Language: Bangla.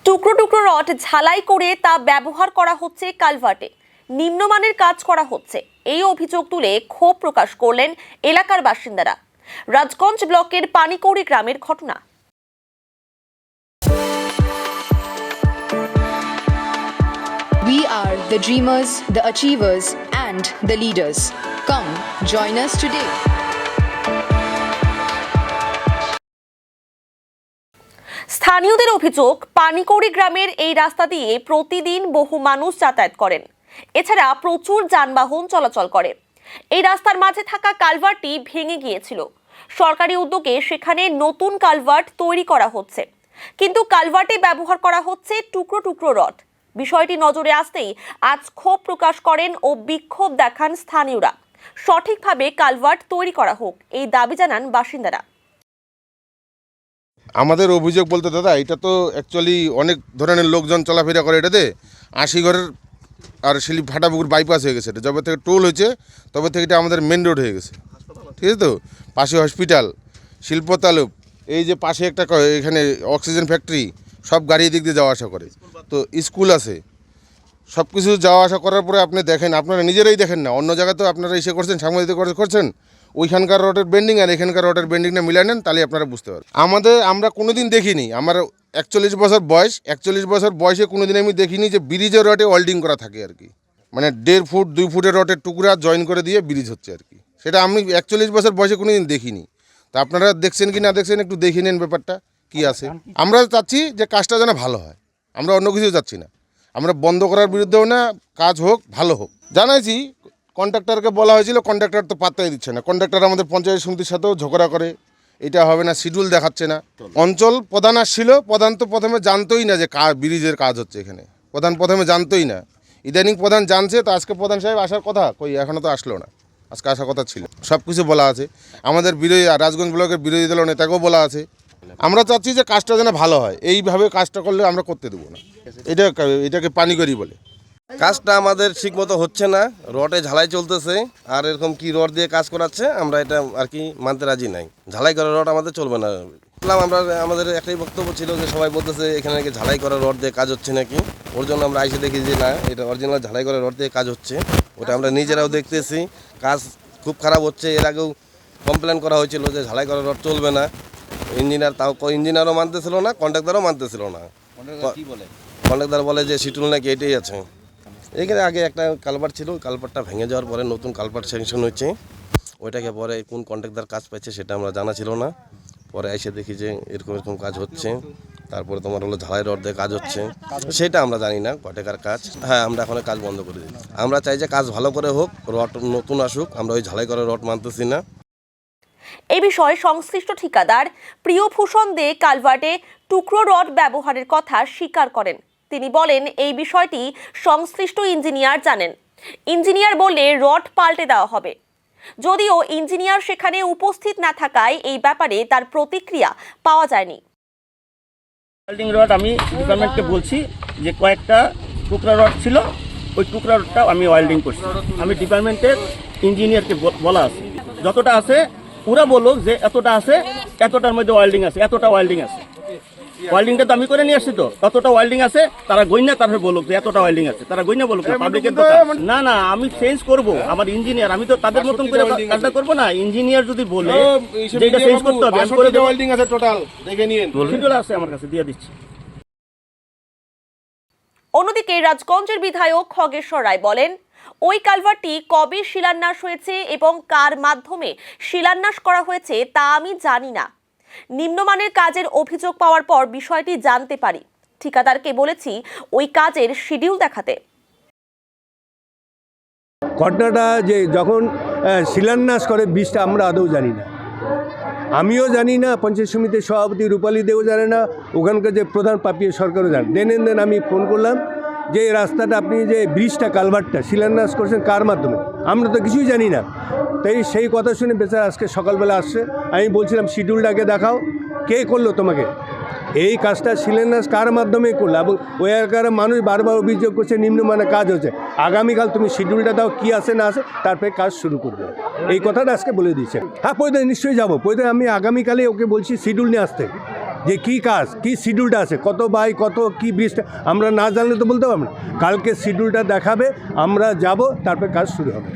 টুকরো টুকরো রড ঝালাই করে তা ব্যবহার করা হচ্ছে কালভার্টে। নিম্নমানের কাজ করা হচ্ছে, এই অভিযোগ তুলে ক্ষোভ প্রকাশ করলেন এলাকার বাসিন্দারা। রাজগঞ্জ ব্লকের পানিকৌড়ি গ্রামের ঘটনা। We are the dreamers, the achievers, and the leaders. Come, join us today. স্থানীয়দের অভিযোগ, পানিকৌড়ি গ্রামের এই রাস্তা দিয়ে প্রতিদিন বহু মানুষ যাতায়াত করেন। এছাড়া প্রচুর যানবাহন চলাচল করে। এই রাস্তার মাঝে থাকা কালভার্টটি ভেঙে গিয়েছিল। সরকারি উদ্যোগে সেখানে নতুন কালভার্ট তৈরি করা হচ্ছে, কিন্তু কালভার্টে ব্যবহার করা হচ্ছে টুকরো টুকরো রড। বিষয়টি নজরে আসতেই আজ ক্ষোভ প্রকাশ করেন ও বিক্ষোভ দেখান স্থানীয়রা। সঠিকভাবে কালভার্ট তৈরি করা হোক, এই দাবি জানান বাসিন্দারা। আমাদের অভিযোগ বলতে দাদা, এটা তো অ্যাকচুয়ালি অনেক ধরনের লোকজন চলাফেরা করে এটাতে। 80 ঘরের আর শিলিপ ফাটাপুকুর বাইপাস হয়ে গেছে। এটা যবে থেকে টোল হয়েছে তবে থেকে এটা আমাদের মেন রোড হয়ে গেছে, ঠিক আছে তো। পাশে হসপিটাল, শিল্প তালুক, এই যে পাশে একটা এখানে অক্সিজেন ফ্যাক্টরি, সব গাড়ি দিক দিয়ে যাওয়া আসা করে। তো স্কুল আছে, সব কিছু যাওয়া আসা করার পরে আপনি দেখেন, আপনারা নিজেরাই দেখেন না, অন্য জায়গায় তো আপনারা এসে করছেন, সাংবাদিক করছেন, ওইখানকার রোডের বেন্ডিং আর এখানকার রোডের বেন্ডিংটা মিলাই নেন, তাহলে আপনারা বুঝতে পারবেন। আমরা কোনো দিন দেখিনি, আমার 41 বছর বয়স, 41 বছর বয়সে কোনো দিন আমি দেখিনি যে ব্রিজের রডে ওয়েল্ডিং করা থাকে আর কি। মানে 1.5 ফুট 2 ফুটের রডের টুকরা জয়েন করে দিয়ে ব্রিজ হচ্ছে আর কি। সেটা আমি 41 বছর বয়সে কোনো দিন দেখিনি। তো আপনারা দেখছেন কি না দেখছেন, একটু দেখে নেন ব্যাপারটা কি আছে। আমরা চাচ্ছি যে কাজটা যেন ভালো হয়, আমরা অন্য কিছু চাচ্ছি না। আমরা বন্ধ করার বিরুদ্ধেও না, কাজ হোক, ভালো হোক। জানাইছি, কন্ট্রাক্টরকে বলা হয়েছিল, কন্ট্রাক্টর তো পাত্তাই দিচ্ছে না। কন্ট্রাক্টর আমাদের পঞ্চায়েত সমিতির সাথেও ঝগড়া করে, এটা হবে না, শিডিউল দেখাচ্ছে না। অঞ্চল প্রধান আসছিল, প্রধান তো প্রথমে জানতোই না যে ব্রিজের কাজ হচ্ছে এখানে। প্রধান প্রথমে জানতোই না, ইদানিং প্রধান জানছে। তো আজকে প্রধান সাহেব আসার কথা, কই এখনও তো আসলো না। আজকে আসার কথা ছিল, সব কিছু বলা আছে। আমাদের বিরোধী রাজগঞ্জ ব্লকের বিরোধী দল নেতাকেও বলা আছে। আমরা চাচ্ছি যে কাজটা যেন ভালো হয়, এইভাবে কাজটা করলে আমরা করতে দেবো না। এটাকে পানিকৌড়ি বলে। কাজটা আমাদের ঠিকমতো হচ্ছে না, রডে ঝালাই চলতেছে, আর এরকম কি রড দিয়ে কাজ করাচ্ছে আমরা এটা আর কি মানতে রাজি নাই। ঝালাই করা রড আমাদের চলবে না। আমাদের একটাই বক্তব্য ছিল যে সবাই বলতেছে এখানে নাকি ঝালাই করা রড দিয়ে কাজ হচ্ছে নাকি। ওর জন্য আমরা এসে দেখি যে না, এটা অরিজিনাল ঝালাই করা রড দিয়ে কাজ হচ্ছে। ওটা আমরা নিজেরাও দেখতেছি, কাজ খুব খারাপ হচ্ছে। এর আগেও কমপ্লেন করা হয়েছিল যে ঝালাই করা রড চলবে না। ইঞ্জিনিয়ারও মানতেছিল না, কন্ট্রাক্টরও মানতেছিল না। কন্ট্রাক্টর বলে যে শিডিউল নাকি এটাই আছে। এখানে আগে একটা কালভার্ট ছিল, কালভার্টটা ভেঙে যাওয়ার পরে নতুন কালভার্ট স্যাংশন হয়েছে। ওইটাকে পরে কোন কন্ট্রাক্টর কাজ পাচ্ছে সেটা আমরা জানা ছিল না। পরে এসে দেখি যে এরকম এরকম কাজ হচ্ছে। তারপরে তোমার হলো ঝালাই রড দিয়ে কাজ হচ্ছে, সেটা আমরা জানি না কটেকার কাজ। হ্যাঁ, আমরা এখন কাজ বন্ধ করে দিই। আমরা চাই যে কাজ ভালো করে হোক, রড নতুন আসুক। আমরা ওই ঝালাই করে রড মানতেছি না। এই বিষয়ে সংশ্লিষ্ট ঠিকাদার প্রিয়ভূষণ দে কালভার্টে টুকরো রড ব্যবহারের কথা স্বীকার করেন। তিনি বলেন এই বিষয়টি সংশ্লিষ্ট ইঞ্জিনিয়ার জানেন। ইঞ্জিনিয়ার বললে রড পাল্টে দেওয়া হবে। যদিও ইঞ্জিনিয়ার সেখানে উপস্থিত না থাকায় এই ব্যাপারে তার প্রতিক্রিয়া পাওয়া যায়নি। ওয়েল্ডিং রড আমি ডিপার্টমেন্টকে বলছি যে কয়েকটা টুকরা রড ছিল, ওই টুকরা রডটাও আমি ওয়েল্ডিং করছি। আমি ডিপার্টমেন্টের ইঞ্জিনিয়ারকে বলা আছে, যতটা আছে ওরা বললো যে এতটা আছে, এতটার মধ্যে ওয়েল্ডিং আছে, এতটা ওয়েল্ডিং আছে। ওয়েল্ডিংটা তো আমি করে নিয়ে আসছি, তো ততটা ওয়েল্ডিং আছে। তারা গইনা তারপরে বলুক যে এতটা ওয়েল্ডিং আছে, তারা গইনা বলুক। পাবলিকের না না, আমি চেঞ্জ করব। আমার ইঞ্জিনিয়ার, আমি তো তাদের মতন করে কাজটা করবো না। ইঞ্জিনিয়ার যদি বলে যে এটা চেঞ্জ করতে হবে, আমি করে দেব। ওয়েল্ডিং আছে টোটাল, দেখে নিন, শিডিউল আছে আমার কাছে, দিয়ে দিচ্ছি। অন্যদিকে রাজগঞ্জের বিধায়ক খগেশ্বর রায় বলেন, ওই কালভার্টটি কবে শিলান্যাস হয়েছে এবং কার মাধ্যমে শিলান্যাস করা হয়েছে তা আমি জানি না। নিম্নমানের কাজের অভিযোগ পাওয়ার পর বিষয়টি জানতে পারি। ঠিকাদারকে বলেছি ওই কাজের শিডিউল দেখাতে। ঘটনাটা যে যখন শিলান্যাস করে বীজটা আমরা আদৌ জানি না, আমিও জানি না, পঞ্চায়েত সমিতির সভাপতি রূপালী দেও জানে না, ওখানকার যে প্রধান পাপিয়া সরকারও জানে। দেন আমি ফোন করলাম যে এই রাস্তাটা আপনি যে ব্রিজটা কালভার্টটা শিলান্যাস করছেন কার মাধ্যমে, আমরা তো কিছুই জানি না। তাই সেই কথা শুনে বেচারা আজকে সকালবেলা আসছে। আমি বলছিলাম শিডিউলটাকে দেখাও, কে করলো তোমাকে এই কাজটা, শিলান্যাস কার মাধ্যমে করলো। এবং ওই এলাকার মানুষ বারবার অভিযোগ করছে নিম্নমানের কাজ হচ্ছে। আগামীকাল তুমি শিডিউলটা দাও, কী আছে না আছে, তারপরে কাজ শুরু করবে। এই কথাটা আজকে বলে দিয়েছে। হ্যাঁ, পয়দা নিশ্চয়ই যাবো। পয়দা আমি আগামীকালে ওকে বলছি শিডিউল নিয়ে আসতে, যে কী কাজ কী শিডিউলটা আছে, কত বাই কত কী ব্রিজটা আমরা না জানলে তো বলতে পারবো না। কালকে শিডিউলটা দেখাবে, আমরা যাব, তারপর কাজ শুরু হবে।